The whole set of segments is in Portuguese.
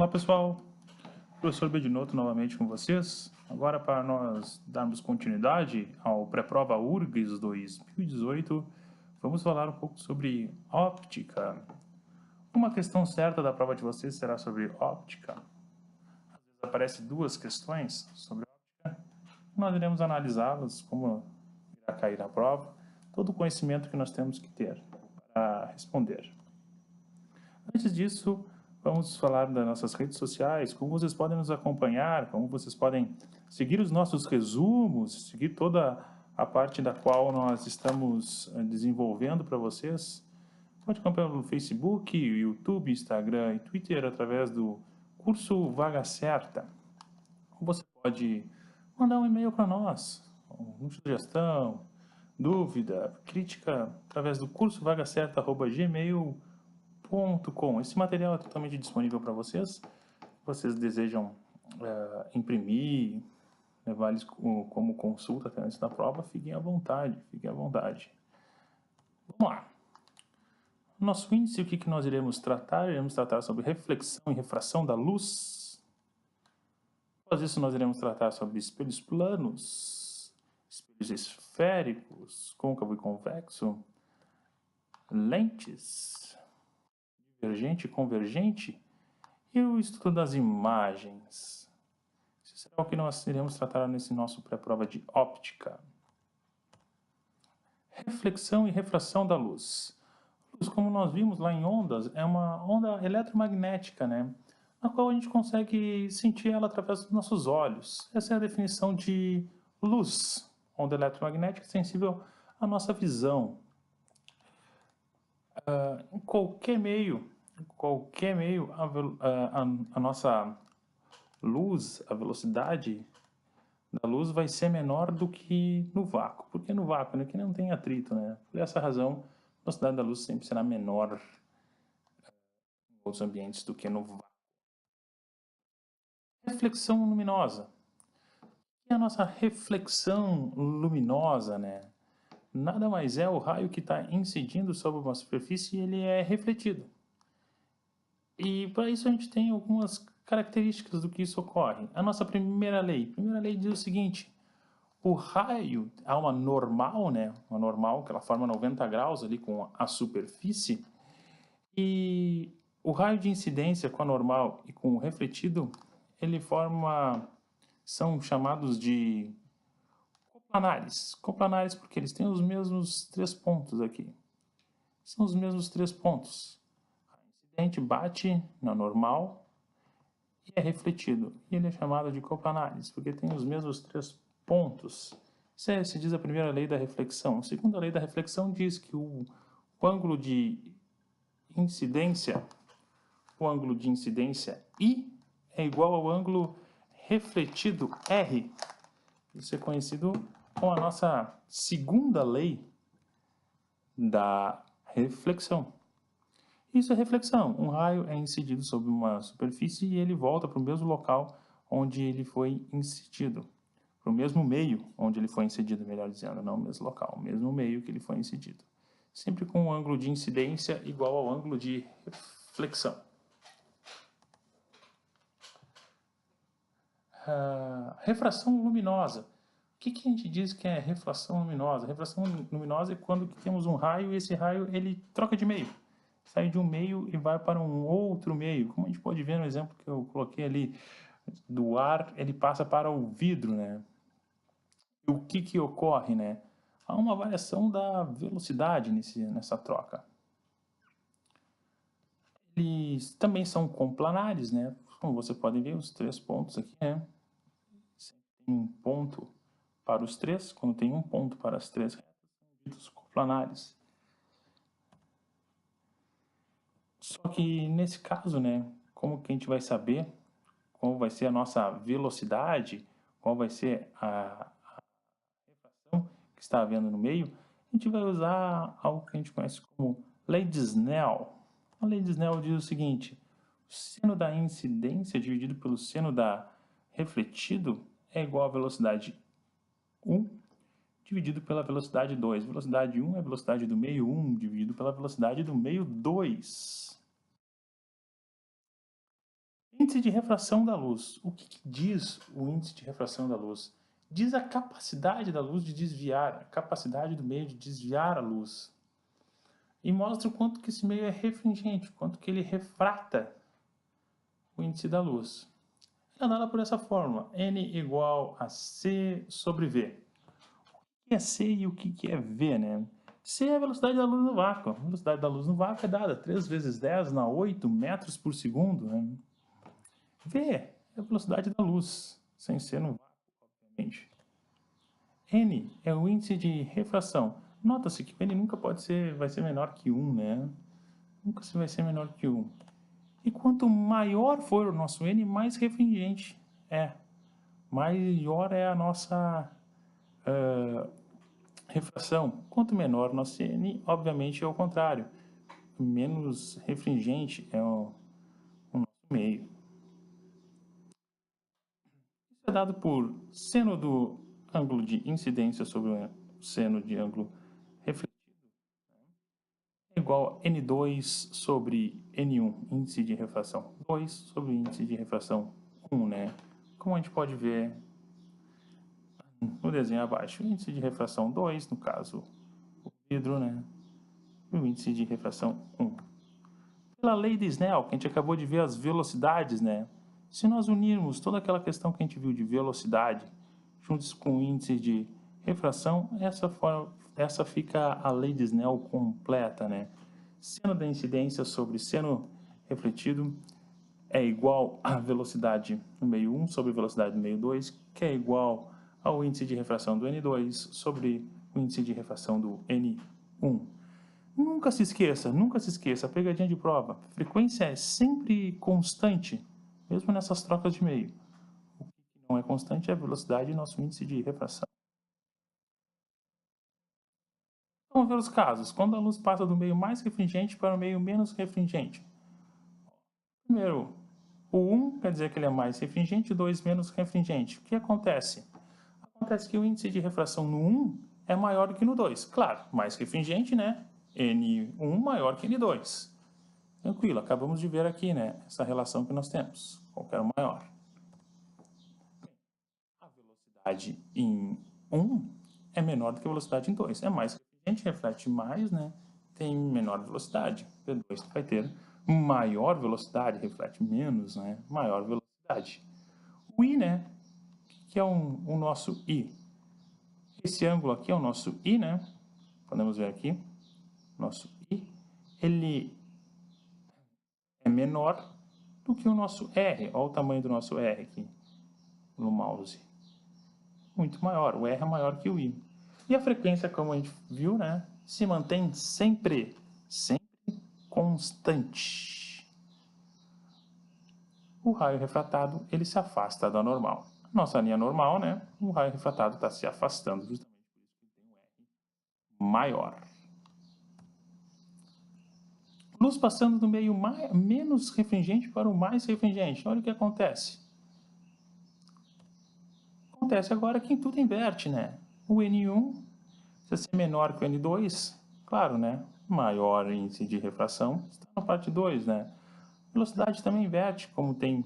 Olá pessoal, professor Bedinotto novamente com vocês. Agora para nós darmos continuidade ao pré-prova URGS 2018, vamos falar um pouco sobre óptica. Uma questão certa da prova de vocês será sobre óptica. Às vezes aparecem duas questões sobre óptica. Nós iremos analisá-las, como irá cair na prova, todo o conhecimento que nós temos que ter para responder. Antes disso, vamos falar das nossas redes sociais, como vocês podem nos acompanhar, como vocês podem seguir os nossos resumos, seguir toda a parte da qual nós estamos desenvolvendo para vocês. Pode acompanhar no Facebook, YouTube, Instagram e Twitter através do curso Vaga Certa. Você pode mandar um e-mail para nós, uma sugestão, dúvida, crítica, através do curso vagacerta@gmail.com. Esse material é totalmente disponível para vocês. Vocês desejam imprimir, levar eles como consulta até antes da prova, fiquem à vontade, fiquem à vontade. Vamos lá. Nosso índice, o que nós iremos tratar? Iremos tratar sobre reflexão e refração da luz. Após isso, nós iremos tratar sobre espelhos planos, espelhos esféricos, côncavo e convexo, lentes, divergente e convergente, e o estudo das imagens. Isso será o que nós iremos tratar nesse nosso pré-prova de óptica. Reflexão e refração da luz. Luz, como nós vimos lá em ondas, é uma onda eletromagnética, né? Na qual a gente consegue sentir ela através dos nossos olhos. Essa é a definição de luz. Onda eletromagnética sensível à nossa visão. Em qualquer meio, a nossa luz, a velocidade da luz vai ser menor do que no vácuo. Por que no vácuo? Porque não tem atrito, né? Por essa razão, a velocidade da luz sempre será menor em outros ambientes do que no vácuo. Reflexão luminosa. E a nossa reflexão luminosa, né? Nada mais é o raio que está incidindo sobre uma superfície e ele é refletido. E para isso a gente tem algumas características do que isso ocorre. A nossa primeira lei diz o seguinte: o raio, há uma normal, né? Uma normal que ela forma 90 graus ali com a superfície, e o raio de incidência com a normal e com o refletido, ele são chamados de coplanares. Coplanares porque eles têm os mesmos 3 pontos aqui. São os mesmos 3 pontos. O incidente bate na normal e é refletido. E ele é chamado de coplanares, porque tem os mesmos 3 pontos. Isso se diz a primeira lei da reflexão. A segunda lei da reflexão diz que o ângulo de incidência, I é igual ao ângulo refletido R. Isso é conhecido como a nossa segunda lei da reflexão. Isso é reflexão. Um raio é incidido sobre uma superfície e ele volta para o mesmo local onde ele foi incidido. Para o mesmo meio onde ele foi incidido, melhor dizendo, não o mesmo local, o mesmo meio que ele foi incidido. Sempre com um ângulo de incidência igual ao ângulo de reflexão. Refração luminosa. O que a gente diz que é refração luminosa? Refração luminosa é quando temos um raio e esse raio ele troca de meio. Sai de um meio e vai para um outro meio. Como a gente pode ver no exemplo que eu coloquei ali, do ar ele passa para o vidro, né? E o que ocorre, né? Há uma variação da velocidade nessa troca. Eles também são complanares, né? Como você pode ver, os 3 pontos aqui, né? Sempre tem um ponto para os 3, quando tem um ponto para as 3 retas, são ditos complanares. Só que nesse caso, né? Como que a gente vai saber qual vai ser a nossa velocidade, qual vai ser a refração que está havendo no meio? A gente vai usar algo que a gente conhece como lei de Snell. A lei de Snell diz o seguinte: o seno da incidência dividido pelo seno da refletido é igual à velocidade 1 dividido pela velocidade 2. Velocidade 1 é a velocidade do meio 1 dividido pela velocidade do meio 2. Índice de refração da luz. O que diz o índice de refração da luz? Diz a capacidade da luz de desviar, a capacidade do meio de desviar a luz. E mostra o quanto que esse meio é refringente, o quanto que ele refrata o índice da luz. É dada por essa fórmula, N igual a C sobre V. O que é C e o que é V, né? C é a velocidade da luz no vácuo. A velocidade da luz no vácuo é dada 3 vezes 10 na 8 metros por segundo, né? V é a velocidade da luz, sem ser no vácuo, obviamente. N é o índice de refração. Nota-se que N nunca vai ser menor que 1, né? Nunca vai ser menor que 1. E quanto maior for o nosso N, mais refringente é. Maior é a nossa refração. Quanto menor o nosso N, obviamente é o contrário. Menos refringente é o nosso meio. Isso é dado por seno do ângulo de incidência sobre o seno de ângulo refletido é igual a N2 sobre N1, índice de refração. 2 sobre índice de refração 1, né? Como a gente pode ver no desenho abaixo, o índice de refração 2, no caso, o vidro, né? E o índice de refração 1. Pela lei de Snell, que a gente acabou de ver as velocidades, né? Se nós unirmos toda aquela questão que a gente viu de velocidade, juntos com o índice de refração, essa fica a lei de Snell completa, né? Seno da incidência sobre seno refletido é igual à velocidade no meio 1 sobre velocidade no meio 2, que é igual ao índice de refração do N2 sobre o índice de refração do N1. Nunca se esqueça, a pegadinha de prova. A frequência é sempre constante, mesmo nessas trocas de meio. O que não é constante é a velocidade e nosso índice de refração. Vamos ver os casos. Quando a luz passa do meio mais refringente para o meio menos refringente. Primeiro, o 1 quer dizer que ele é mais refringente, o 2 menos refringente. O que acontece? Acontece que o índice de refração no 1 é maior do que no 2. Claro, mais refringente, né? N1 maior que N2. Tranquilo, acabamos de ver aqui, né? Essa relação que nós temos. Qual que era o maior? A velocidade em 1 é menor do que a velocidade em 2. É mais refringente, reflete mais, né? Tem menor velocidade. P2 vai ter maior velocidade, reflete menos, né? Maior velocidade. O I, né? Que é o nosso I. Esse ângulo aqui é o nosso I, né? Podemos ver aqui. Nosso I. Ele é menor do que o nosso R. Olha o tamanho do nosso R aqui no mouse. Muito maior. O R é maior que o I. E a frequência, como a gente viu, né? Se mantém sempre constante. O raio refratado, ele se afasta da normal. Nossa linha normal, né? O raio refratado está se afastando, justamente por isso que tem um R maior. Luz passando do meio menos refringente para o mais refringente. Olha o que acontece. Acontece agora que tudo inverte, né? O N1 precisa ser menor que o N2, claro, né? Maior índice de refração está na parte 2, né? Velocidade também inverte, como tem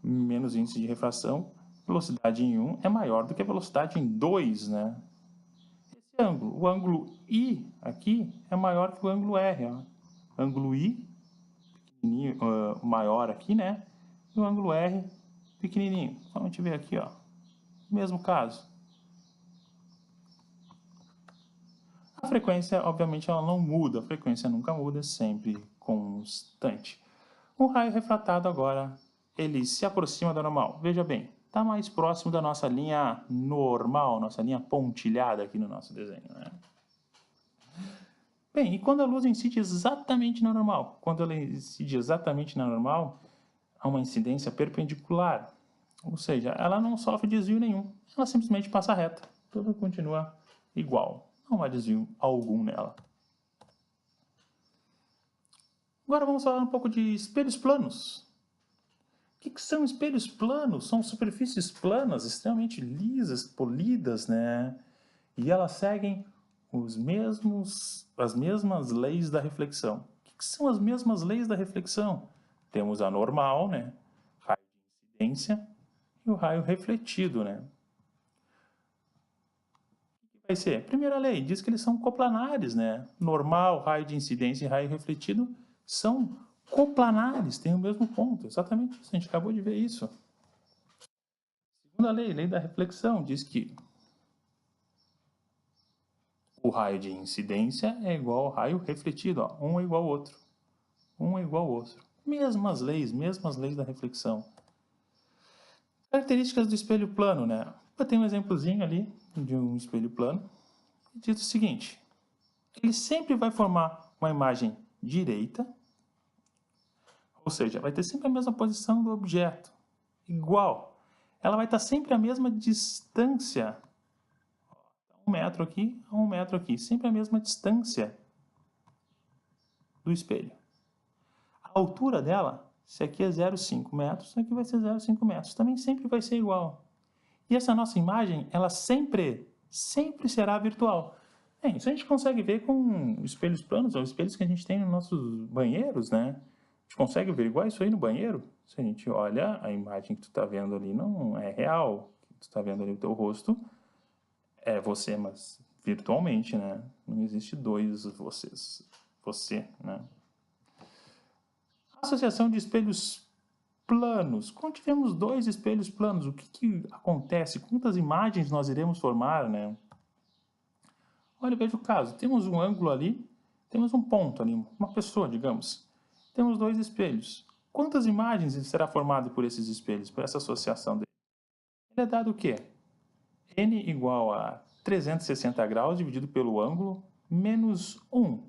menos índice de refração, velocidade em 1 é maior do que a velocidade em 2, né? Esse ângulo, o ângulo I aqui é maior que o ângulo R, ó. Ângulo I, pequenininho, maior aqui, né? E o ângulo R, pequenininho. Então, a gente vê aqui, ó, mesmo caso. A frequência, obviamente, ela não muda. A frequência nunca muda, é sempre constante. O raio refratado agora, ele se aproxima da normal. Veja bem, está mais próximo da nossa linha normal, nossa linha pontilhada aqui no nosso desenho, né? Bem, e quando a luz incide exatamente na normal? Quando ela incide exatamente na normal, há uma incidência perpendicular. Ou seja, ela não sofre desvio nenhum. Ela simplesmente passa reta. Tudo continua igual. Não há desvio algum nela. Agora vamos falar um pouco de espelhos planos. O que são espelhos planos? São superfícies planas, extremamente lisas, polidas, né? E elas seguem as mesmas leis da reflexão. O que são as mesmas leis da reflexão? Temos a normal, né? incidência e o raio refletido, né? O que vai ser? Primeira lei, diz que eles são coplanares, né? Normal, raio de incidência e raio refletido são coplanares, têm o mesmo ponto. Exatamente isso, a gente acabou de ver isso. Segunda lei, lei da reflexão, diz que o raio de incidência é igual ao raio refletido, ó. Um é igual ao outro. Um é igual ao outro. Mesmas leis da reflexão. Características do espelho plano, né? Eu tenho um exemplozinho ali de um espelho plano. Diz o seguinte, ele sempre vai formar uma imagem direita, ou seja, vai ter sempre a mesma posição do objeto, igual. Ela vai estar sempre a mesma distância, 1 metro aqui a 1 metro aqui, sempre a mesma distância do espelho. A altura dela, se aqui é 0,5 metros, aqui vai ser 0,5 metros, também sempre vai ser igual. E essa nossa imagem, ela sempre será virtual. Bem, isso a gente consegue ver com espelhos planos, ou espelhos que a gente tem nos nossos banheiros, né? A gente consegue averiguar isso aí no banheiro. Se a gente olha, a imagem que tu está vendo ali não é real. Tu está vendo ali o teu rosto, é você, mas virtualmente, né? Não existe dois vocês. Você, né? Associação de espelhos planos. Quando tivermos dois espelhos planos, o que acontece? Quantas imagens nós iremos formar, né? Olha, veja o caso. Temos um ângulo ali, temos um ponto ali, uma pessoa, digamos. Temos dois espelhos. Quantas imagens será formado por esses espelhos, por essa associação dele? Ele é dado o quê? N igual a 360 graus dividido pelo ângulo menos 1.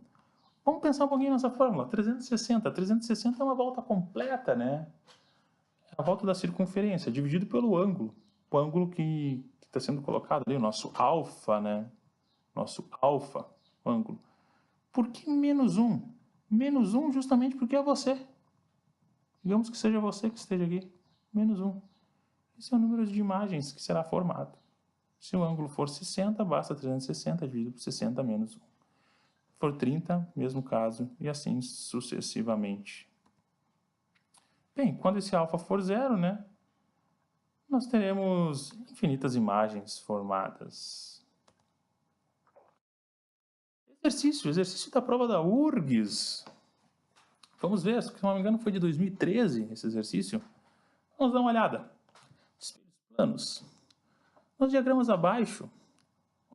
Vamos pensar um pouquinho nessa fórmula. 360. 360 é uma volta completa, né? É a volta da circunferência, dividido pelo ângulo. O ângulo que está sendo colocado ali, o nosso alfa, né? Nosso alfa, o ângulo. Por que menos 1? Menos 1 justamente porque é você. Digamos que seja você que esteja aqui. Menos 1. Esse é o número de imagens que será formado. Se o ângulo for 60, basta 360 dividido por 60 menos 1. Se for 30, mesmo caso, e assim sucessivamente. Bem, quando esse alfa for zero, né, nós teremos infinitas imagens formadas. Exercício da prova da URGS. Vamos ver, se não me engano foi de 2013 esse exercício. Vamos dar uma olhada. Espelhos planos. Nos diagramas abaixo,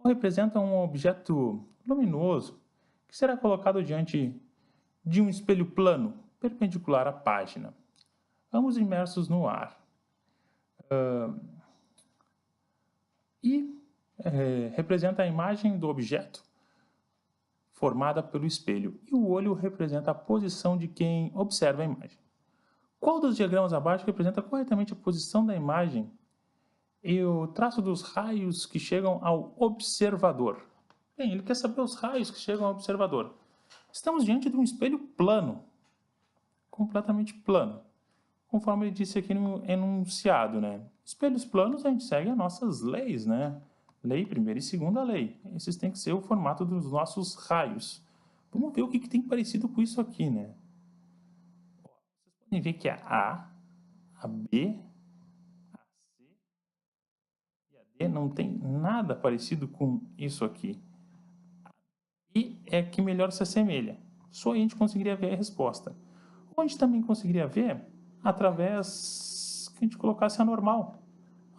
representa um objeto luminoso que será colocado diante de um espelho plano, perpendicular à página, ambos imersos no ar. Representa a imagem do objeto formada pelo espelho, e o olho representa a posição de quem observa a imagem. Qual dos diagramas abaixo representa corretamente a posição da imagem e o traço dos raios que chegam ao observador? Bem, ele quer saber os raios que chegam ao observador. Estamos diante de um espelho plano, completamente plano, conforme ele disse aqui no enunciado, né? Espelhos planos a gente segue as nossas leis, né? Lei primeira e segunda lei. Esses têm que ser o formato dos nossos raios. Vamos ver o que tem parecido com isso aqui, né? Vocês podem ver que a B, a C e a D não tem nada parecido com isso aqui. E é que melhor se assemelha. Só a gente conseguiria ver a resposta. Ou a gente também conseguiria ver através que a gente colocasse a normal.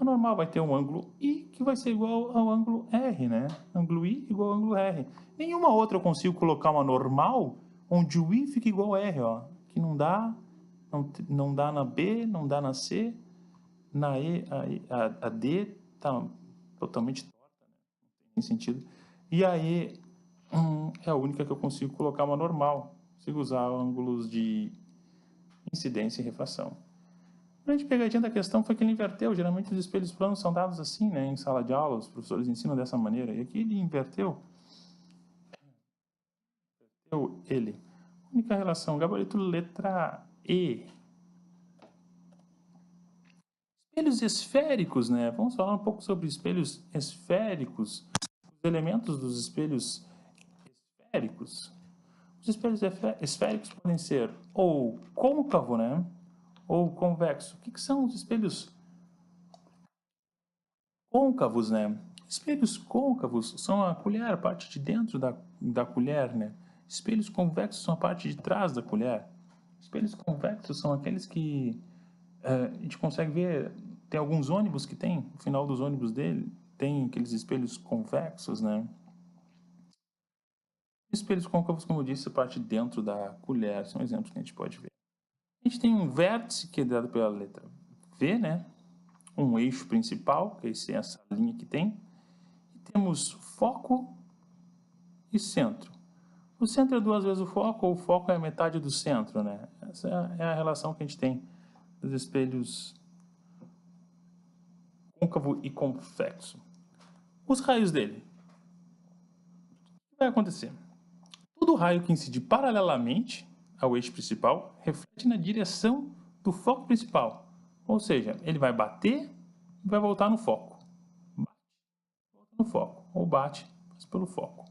A normal vai ter um ângulo I que vai ser igual ao ângulo R, né? Ângulo I igual ao ângulo R. Nenhuma outra eu consigo colocar uma normal onde o I fica igual a R, ó. Que não dá, não dá na B, não dá na C, na E, a D tá totalmente torta, né? Não tem sentido. E a E é a única que eu consigo colocar uma normal. Consigo usar ângulos de incidência e refração. A grande pegadinha da questão foi que ele inverteu. Geralmente os espelhos planos são dados assim, né, em sala de aula, os professores ensinam dessa maneira. E aqui ele inverteu ele. Única relação, gabarito letra E. Espelhos esféricos, né? Vamos falar um pouco sobre espelhos esféricos. Os elementos dos espelhos esféricos. Os espelhos esféricos podem ser ou côncavo, né? ou convexo. O que são os espelhos côncavos, né? Espelhos côncavos são a colher, a parte de dentro da colher, né? Espelhos convexos são a parte de trás da colher. Espelhos convexos são aqueles que a gente consegue ver, tem alguns ônibus que tem, no final dos ônibus dele, tem aqueles espelhos convexos, né? Espelhos côncavos, como eu disse, a parte de dentro da colher, são exemplos que a gente pode ver. A gente tem um vértice que é dado pela letra V, né? Um eixo principal, que é essa linha que tem. E temos foco e centro. O centro é duas vezes o foco, ou o foco é a metade do centro, né? Essa é a relação que a gente tem dos espelhos côncavo e convexo. Os raios dele. O que vai acontecer? Todo raio que incide paralelamente ao eixo principal reflete na direção do foco principal. Ou seja, ele vai bater e vai voltar no foco. Bate, volta no foco. Ou bate, passa pelo foco.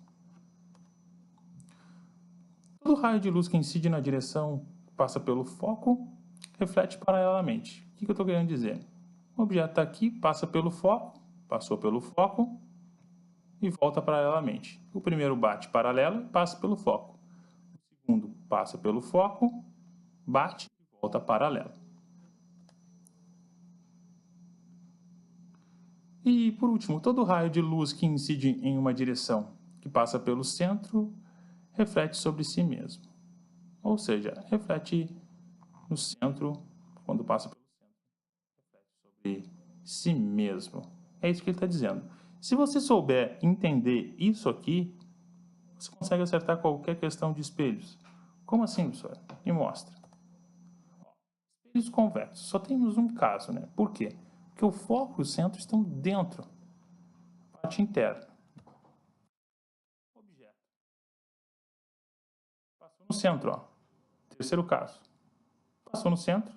Todo raio de luz que incide na direção que passa pelo foco reflete paralelamente. O que eu estou querendo dizer? O objeto está aqui, passa pelo foco, passou pelo foco e volta paralelamente. O primeiro bate paralelo e passa pelo foco. O segundo passa pelo foco, bate e volta paralelo. E, por último, todo raio de luz que incide em uma direção que passa pelo centro reflete sobre si mesmo. Ou seja, reflete no centro, quando passa pelo centro, reflete sobre si mesmo. É isso que ele está dizendo. Se você souber entender isso aqui, você consegue acertar qualquer questão de espelhos. Como assim, professor? Me mostra. Espelhos convexos. Só temos um caso, né? Por quê? Porque o foco e o centro estão dentro, parte interna. Objeto. Passou no centro, ó. Terceiro caso. Passou no centro,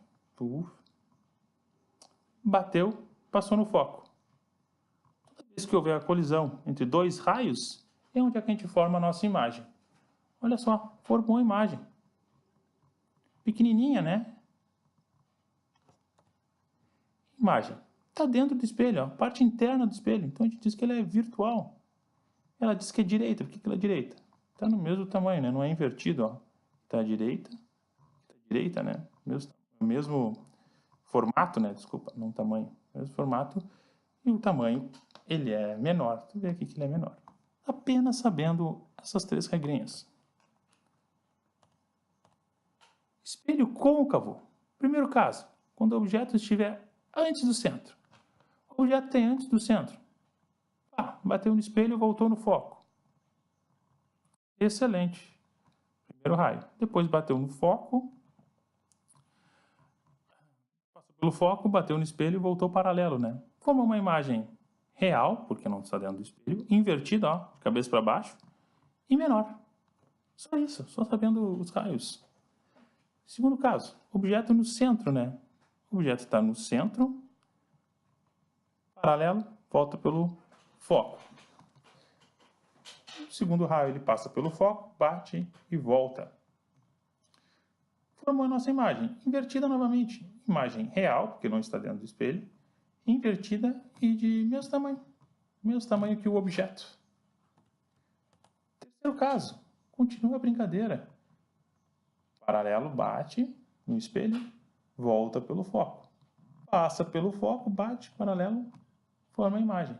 bateu, passou no foco. Toda vez que houver a colisão entre dois raios, é onde a gente forma a nossa imagem. Olha só, formou a imagem. Pequenininha, né? Imagem. Está dentro do espelho, ó, parte interna do espelho. Então a gente diz que ela é virtual. Ela diz que é direita. Por que ela é direita? Está no mesmo tamanho, né? Não é invertido, ó. Está à direita. Está à direita, né? Mesmo formato, né? Desculpa, não tamanho. Mesmo formato. E o tamanho, ele é menor. Tu vê aqui que ele é menor. Apenas sabendo essas três regrinhas. Espelho côncavo. Primeiro caso, quando o objeto estiver antes do centro. O objeto tem antes do centro. Bateu no espelho e voltou no foco. Excelente. Primeiro raio. Depois bateu no foco. Passou pelo foco, bateu no espelho e voltou paralelo, né? Como uma imagem real, porque não está dentro do espelho, invertida, ó, cabeça para baixo, e menor. Só isso, só sabendo os raios. Segundo caso, objeto no centro, né? O objeto está no centro, paralelo, volta pelo foco. O segundo raio ele passa pelo foco, bate e volta. Formou a nossa imagem, invertida novamente. Imagem real, porque não está dentro do espelho, invertida e de mesmo tamanho que o objeto. Terceiro caso, continua a brincadeira. Paralelo bate no espelho, volta pelo foco. Passa pelo foco, bate, paralelo, forma a imagem.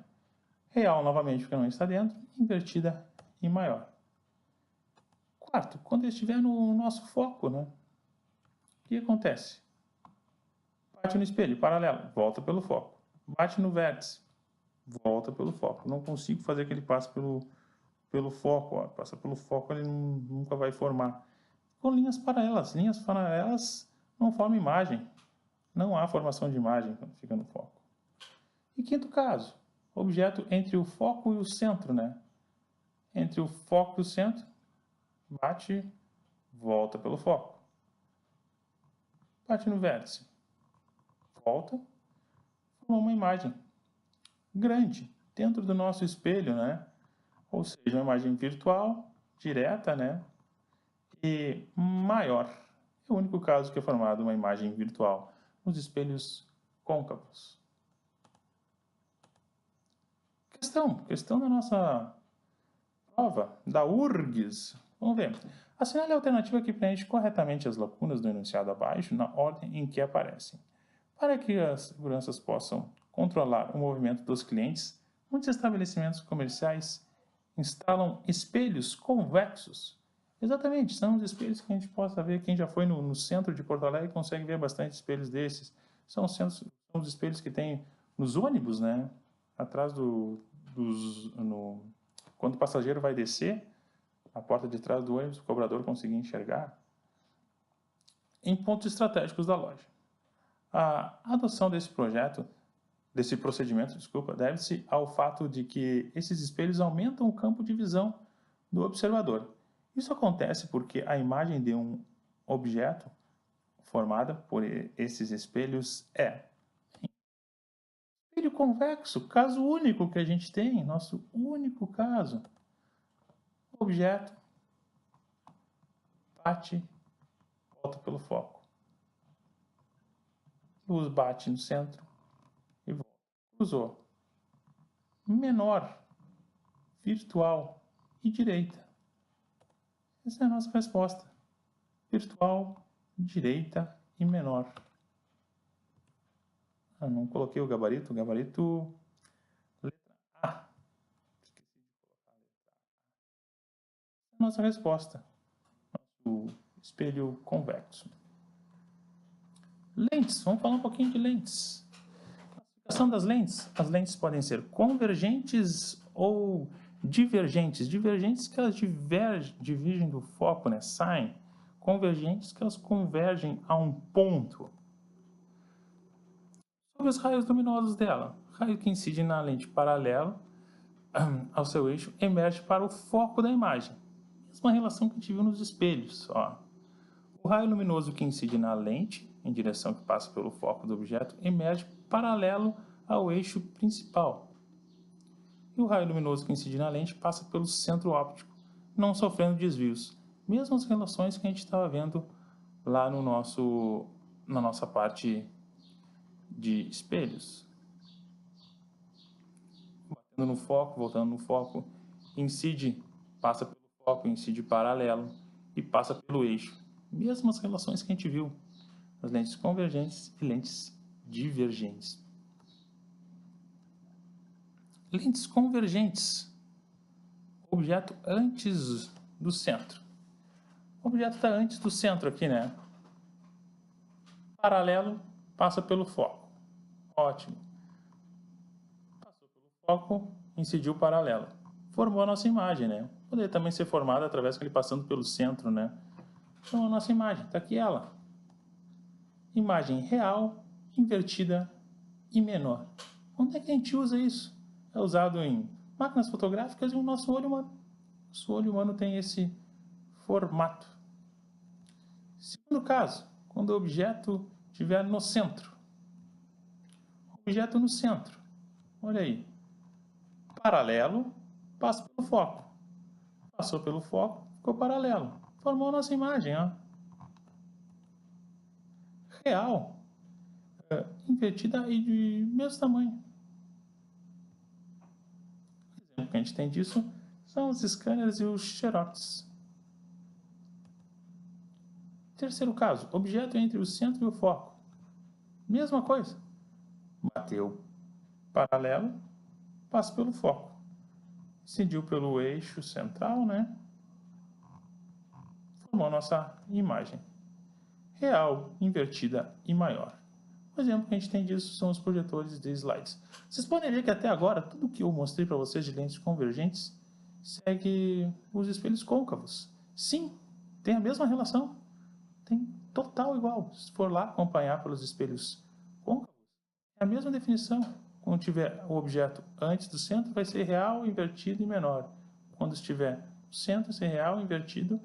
Real novamente, porque não está dentro, invertida e maior. Quarto, quando ele estiver no nosso foco, né? O que acontece? Bate no espelho, paralelo, volta pelo foco. Bate no vértice, volta pelo foco. Não consigo fazer que ele passe pelo foco. Ó. Passa pelo foco, ele nunca vai formar. Com linhas paralelas. Linhas paralelas não formam imagem. Não há formação de imagem quando fica no foco. E quinto caso, objeto entre o foco e o centro, né? Entre o foco e o centro, bate, volta pelo foco. Bate no vértice, volta, forma uma imagem grande dentro do nosso espelho, né? Ou seja, uma imagem virtual, direta, né? E maior. É o único caso que é formada uma imagem virtual nos espelhos côncavos. Questão da nossa prova, da URGS. Vamos ver. Assinale a alternativa que preenche corretamente as lacunas do enunciado abaixo na ordem em que aparecem. Para que as seguranças possam controlar o movimento dos clientes, muitos estabelecimentos comerciais instalam espelhos convexos. Exatamente, são os espelhos que a gente possa ver. Quem já foi no centro de Porto Alegre consegue ver bastante espelhos desses. São os espelhos que tem nos ônibus, né? Atrás quando o passageiro vai descer, a porta de trás do ônibus, o cobrador conseguir enxergar. Em pontos estratégicos da loja. A adoção desse procedimento, deve-se ao fato de que esses espelhos aumentam o campo de visão do observador. Isso acontece porque a imagem de um objeto formada por esses espelhos é espelho convexo, caso único que a gente tem, nosso único caso. O objeto bate, volta pelo foco. Luz bate no centro e volta. Cruzou. Menor, virtual e direita. Essa é a nossa resposta. Virtual, direita e menor. Não coloquei o gabarito. Letra A. Esqueci de colocar a letra A. Essa é a nossa resposta. Nosso espelho convexo. Lentes. Vamos falar um pouquinho de lentes. Classificação das lentes. As lentes podem ser convergentes ou divergentes. Divergentes que elas divergem do foco, né? Saem. Convergentes que elas convergem a um ponto. Sobre os raios luminosos dela. O raio que incide na lente paralela ao seu eixo emerge para o foco da imagem. Mesma relação que a gente viu nos espelhos. Ó. O raio luminoso que incide na lente, em direção que passa pelo foco do objeto, emerge paralelo ao eixo principal. E o raio luminoso que incide na lente passa pelo centro óptico, não sofrendo desvios. Mesmas relações que a gente estava vendo lá na nossa parte de espelhos. Batendo no foco, voltando no foco, incide, passa pelo foco, incide paralelo e passa pelo eixo. Mesmas relações que a gente viu nas lentes convergentes e lentes divergentes. Lentes convergentes. Objeto antes do centro. O objeto está antes do centro aqui, né? Paralelo, passa pelo foco. Ótimo. Passou pelo foco, incidiu paralelo. Formou a nossa imagem, né? Poderia também ser formada através dele passando pelo centro, né? Então a nossa imagem, está aqui ela. Imagem real, invertida e menor. Onde é que a gente usa isso? É usado em máquinas fotográficas e o nosso olho humano. Nosso olho humano tem esse formato. Segundo caso, quando o objeto estiver no centro. Objeto no centro. Olha aí. Paralelo, passa pelo foco. Passou pelo foco, ficou paralelo. Formou a nossa imagem, ó. Real, invertida e de mesmo tamanho. O exemplo que a gente tem disso são os scanners e os xerox. Terceiro caso, objeto entre o centro e o foco. Mesma coisa. Bateu paralelo, passa pelo foco. Incidiu pelo eixo central, né? Formou a nossa imagem. Real, invertida e maior. O exemplo que a gente tem disso são os projetores de slides. Vocês podem ver que até agora, tudo que eu mostrei para vocês de lentes convergentes segue os espelhos côncavos. Sim, tem a mesma relação. Tem total igual. Se for lá acompanhar pelos espelhos côncavos, é a mesma definição. Quando tiver o objeto antes do centro, vai ser real, invertido e menor. Quando estiver no centro, vai ser real, invertido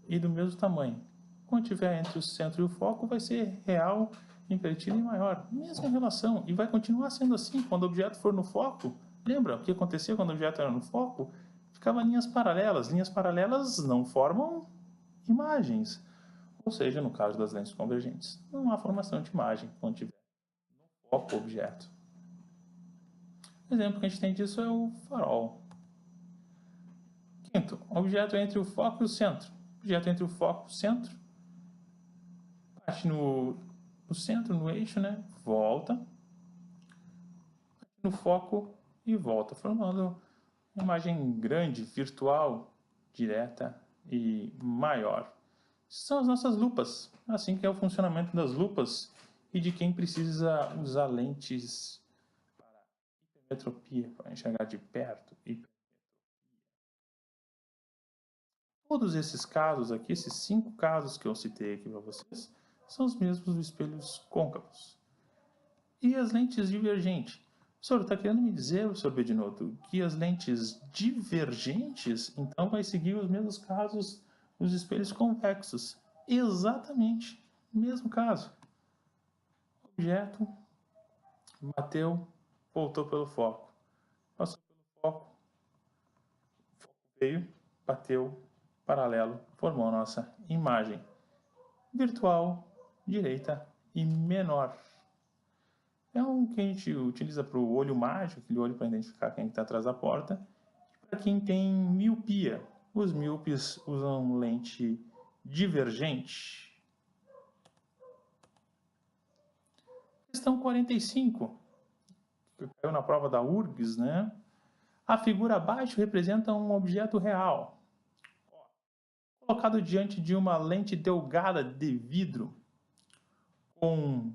e do mesmo tamanho. Quando estiver entre o centro e o foco, vai ser real, invertido e maior. Mesma relação. E vai continuar sendo assim quando o objeto for no foco. Lembra o que acontecia quando o objeto era no foco? Ficava linhas paralelas. Linhas paralelas não formam imagens. Ou seja, no caso das lentes convergentes, não há formação de imagem quando tiver no foco o objeto. O exemplo que a gente tem disso é o farol. Quinto, objeto entre o foco e o centro. Objeto entre o foco e o centro. Bate no centro, no eixo, né? Volta. Bate no foco e volta, formando uma imagem grande, virtual, direta e maior. São as nossas lupas. Assim que é o funcionamento das lupas e de quem precisa usar lentes para hipermetropia, para enxergar de perto. Todos esses casos aqui, esses 5 casos que eu citei aqui para vocês, são os mesmos dos espelhos côncavos. E as lentes divergentes? O senhor está querendo me dizer, professor Bedinotto, que as lentes divergentes, então, vai seguir os mesmos casos dos espelhos convexos? Exatamente, mesmo caso. Objeto, bateu, voltou pelo foco. Passou pelo foco, o foco veio, bateu, paralelo, formou a nossa imagem virtual, direita e menor. É um que a gente utiliza para o olho mágico, aquele olho para identificar quem está atrás da porta. Para quem tem miopia, os míopes usam lente divergente. Questão 45, que caiu na prova da URGS, né? A figura abaixo representa um objeto real, colocado diante de uma lente delgada de vidro, com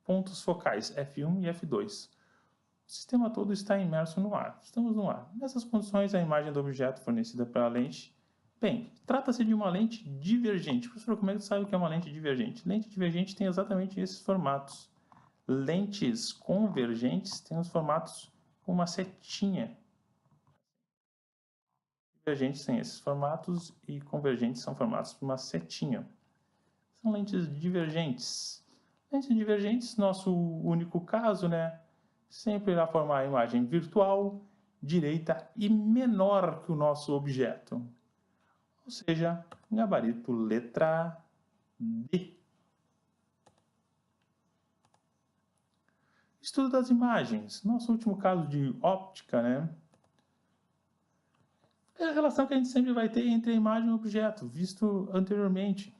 pontos focais F1 e F2. O sistema todo está imerso no ar. Estamos no ar. Nessas condições, a imagem do objeto fornecida pela lente... Bem, trata-se de uma lente divergente. Professor, como é que sabe o que é uma lente divergente? Lente divergente tem exatamente esses formatos. Lentes convergentes têm os formatos com uma setinha. Divergentes têm esses formatos e convergentes são formatos com uma setinha. São lentes divergentes. Lentes divergentes, nosso único caso, né? Sempre irá formar a imagem virtual, direita e menor que o nosso objeto. Ou seja, gabarito letra D. Estudo das imagens. Nosso último caso de óptica, né? É a relação que a gente sempre vai ter entre a imagem e o objeto, visto anteriormente.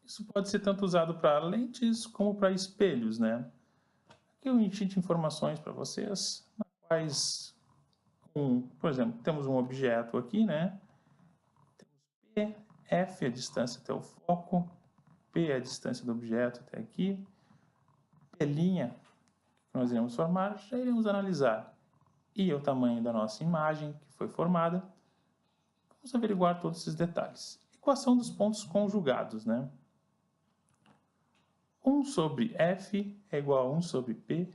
Isso pode ser tanto usado para lentes como para espelhos, né? Aqui eu enchi de informações para vocês, nas quais, por exemplo, temos um objeto aqui, né? Temos P, F é a distância até o foco, P é a distância do objeto até aqui, P' que nós iremos formar, já iremos analisar. I é o tamanho da nossa imagem que foi formada. Vamos averiguar todos esses detalhes. Equação dos pontos conjugados, né? 1 sobre F é igual a 1 sobre P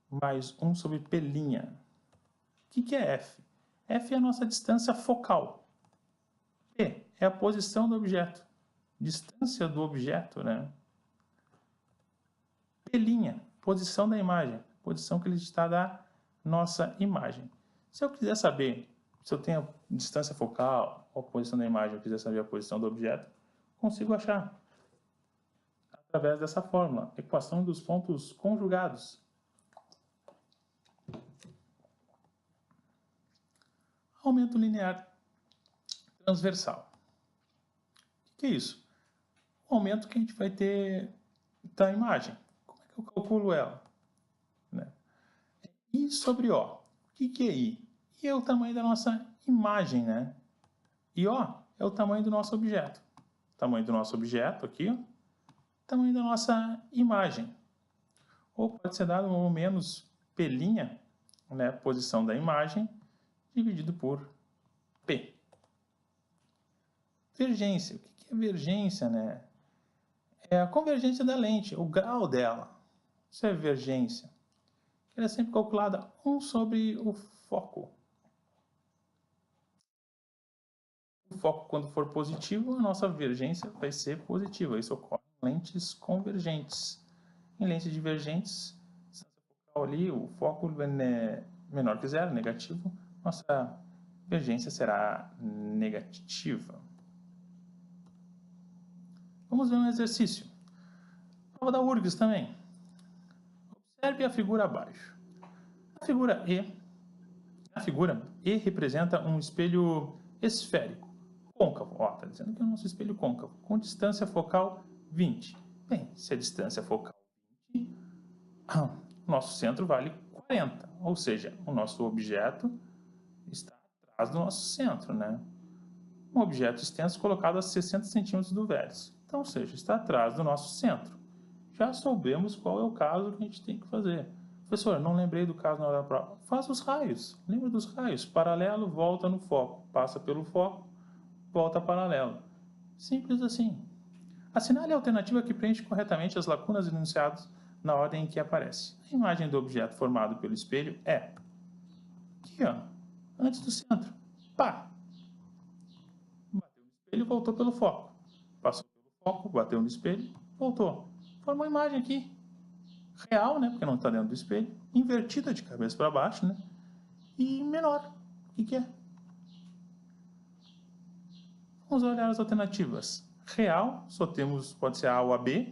mais 1 sobre P'. O que é F? F é a nossa distância focal. P é a posição do objeto. Distância do objeto, né? P', posição da imagem. Posição que ele está da nossa imagem. Se eu quiser saber se eu tenho a distância focal ou a posição da imagem, eu quiser saber a posição do objeto, consigo achar através dessa fórmula, equação dos pontos conjugados. Aumento linear transversal. O que é isso? O aumento que a gente vai ter da imagem. Como é que eu calculo ela? Né? I sobre O. O que é I? I é o tamanho da nossa imagem, né? E O é o tamanho do nosso objeto. O tamanho do nosso objeto aqui, ó. Tamanho da nossa imagem. Ou pode ser dado um menos P', né? Posição da imagem, dividido por P. Vergência. O que é vergência, né? É a convergência da lente, o grau dela. Isso é vergência. Ela é sempre calculada 1 sobre o foco. O foco, quando for positivo, a nossa vergência vai ser positiva. Isso ocorre em lentes convergentes. Em lentes divergentes, ali o foco é menor que zero, negativo, nossa vergência será negativa. Vamos ver um exercício. Prova da URGS também. Observe a figura abaixo. A figura E representa um espelho esférico, côncavo. Ó, está dizendo que é o nosso espelho côncavo, com distância focal 20. Bem, se a distância focal 20, nosso centro vale 40, ou seja, o nosso objeto está atrás do nosso centro, né? Um objeto extenso colocado a 60 centímetros do vértice, então, ou seja, está atrás do nosso centro. Já soubemos qual é o caso que a gente tem que fazer. Professor, não lembrei do caso na hora da prova. Faz os raios, lembra dos raios. Paralelo, volta no foco, passa pelo foco, volta paralelo. Simples assim. Assinale a alternativa que preenche corretamente as lacunas enunciadas na ordem em que aparece. A imagem do objeto formado pelo espelho é aqui, ó, antes do centro. Pá! Bateu no espelho, voltou pelo foco. Passou pelo foco, bateu no espelho, voltou. Formou a imagem aqui. Real, né, porque não está dentro do espelho. Invertida de cabeça para baixo, né? E menor. O que é? Vamos olhar as alternativas. Real, só temos, pode ser A ou a B.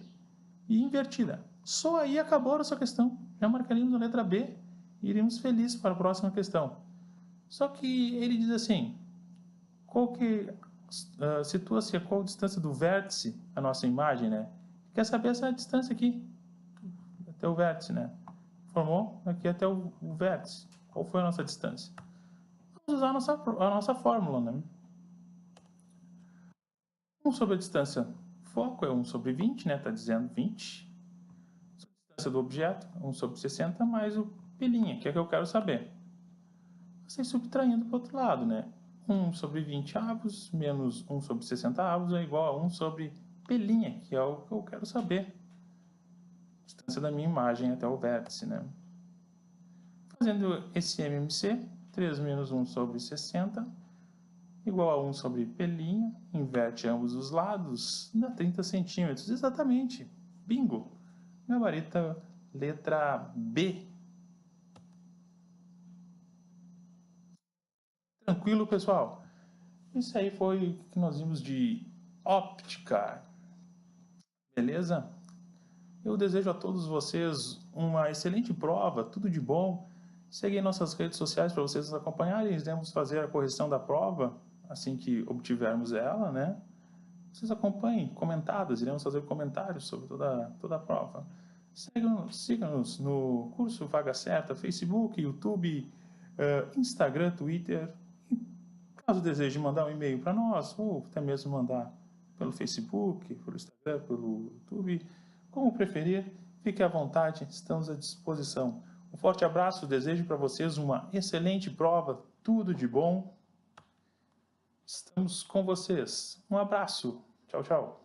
E invertida. Só aí acabou a nossa questão. Já marcaríamos a letra B e iríamos felizes para a próxima questão. Só que ele diz assim, situa-se a qual distância do vértice a nossa imagem, né? Quer saber essa distância aqui, até o vértice, né? Formou aqui até o vértice. Qual foi a nossa distância? Vamos usar a nossa fórmula, né? 1 sobre a distância foco é 1 sobre 20, né? Está dizendo 20. A distância do objeto, 1 sobre 60, mais o pelinha, que é o que eu quero saber. Vocês subtraindo para o outro lado, né? 1 sobre 20 avos menos 1 sobre 60 avos é igual a 1 sobre pelinha, que é o que eu quero saber. A distância da minha imagem até o vértice, né? Fazendo esse MMC, 3 menos 1 sobre 60, igual a 1 sobre pelinha, inverte ambos os lados, dá 30 centímetros, exatamente. Bingo! Gabarita letra B. Tranquilo, pessoal? Isso aí foi o que nós vimos de óptica. Beleza? Eu desejo a todos vocês uma excelente prova, tudo de bom. Seguem nossas redes sociais para vocês nos acompanharem. Iremos fazer a correção da prova assim que obtivermos ela, né? Vocês acompanhem, comentadas, iremos fazer comentários sobre toda a prova. Siga-nos no curso Vaga Certa, Facebook, YouTube, Instagram, Twitter. Caso deseje mandar um e-mail para nós, ou até mesmo mandar pelo Facebook, pelo Instagram, pelo YouTube, como preferir, fique à vontade, estamos à disposição. Um forte abraço, desejo para vocês uma excelente prova, tudo de bom. Estamos com vocês. Um abraço. Tchau, tchau.